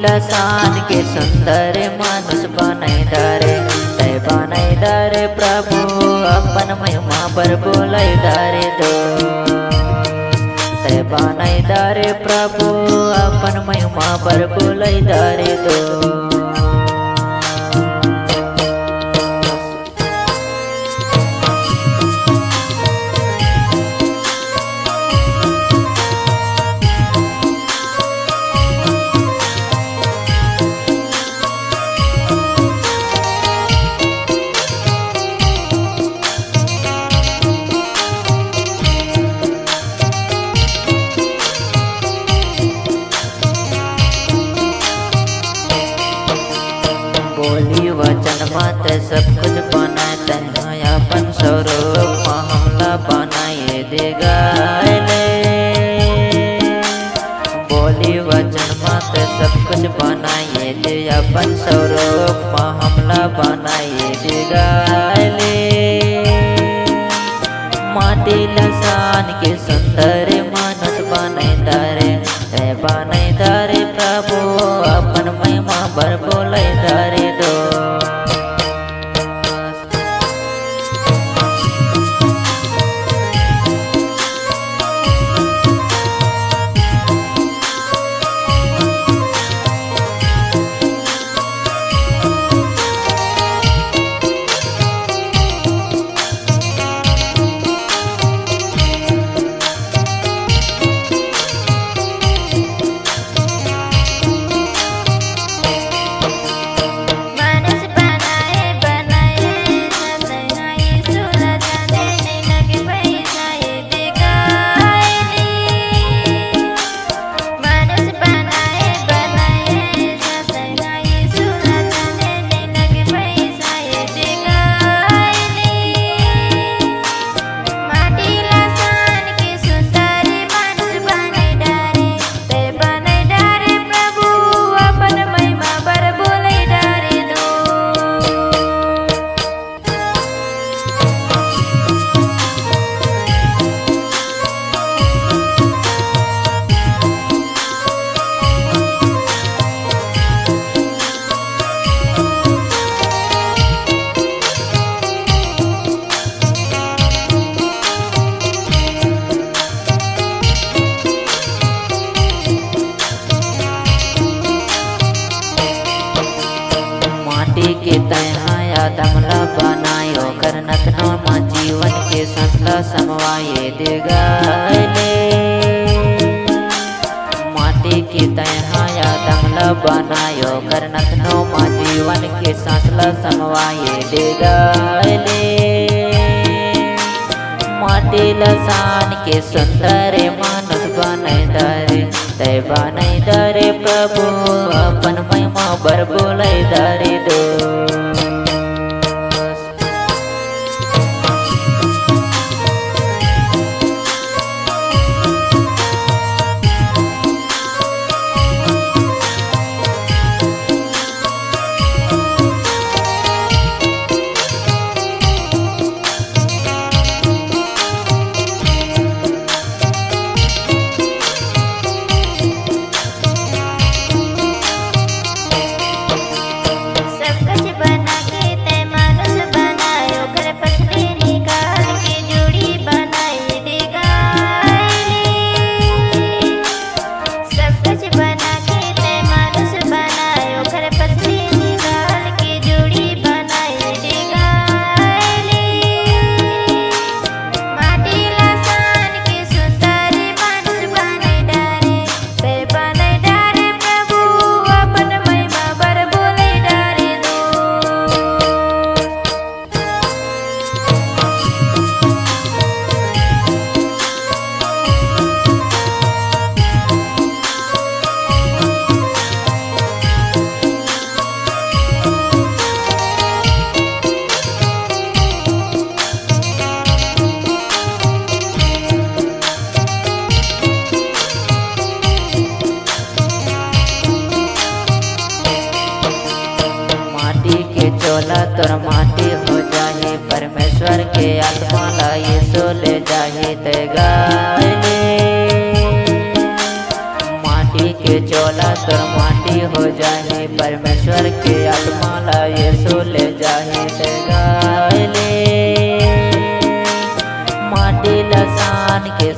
लसान के सुंदर मानुष बनाई दारे तय बनाई दारे प्रभु अपन महिमा पर बोलाई दारे दो तय बनाई दारे प्रभु अपन महिमा पर बोलाई दारे दो। बोली वचन मत सब कुछ बनाते हैं अपन स्वरूप हमला बनाए देगा ले। बोली वचन मत सब कुछ बनाए दे अपन स्वरूप हमला बनाए देगा ले। माटी लसान के सुंदर मानस बनाए दारे तय बनाए दारे प्रभु अपन महिमा पर बोले दारे दो। के तया दमला बनायो कर नथनो मा जीवन के संसला समवाये देगा ले। माटी के तया दमला बनायो कर नथनो मा जीवन के संसला समवाये देगा ले। माटी लसान के सुंदर मानुष बनाई दारे तय बनाई दारे प्रभु अपन महिमा बर बोलाई दारे दो। चोला तोर माटी हो जाए परमेश्वर के आत्मा ला यीशु ले जाए ते गाले। माटी के चोला तोर माटी हो ईश्वर के आत्मा ला यीशु ले जाहि ते गायले माटी ला सान के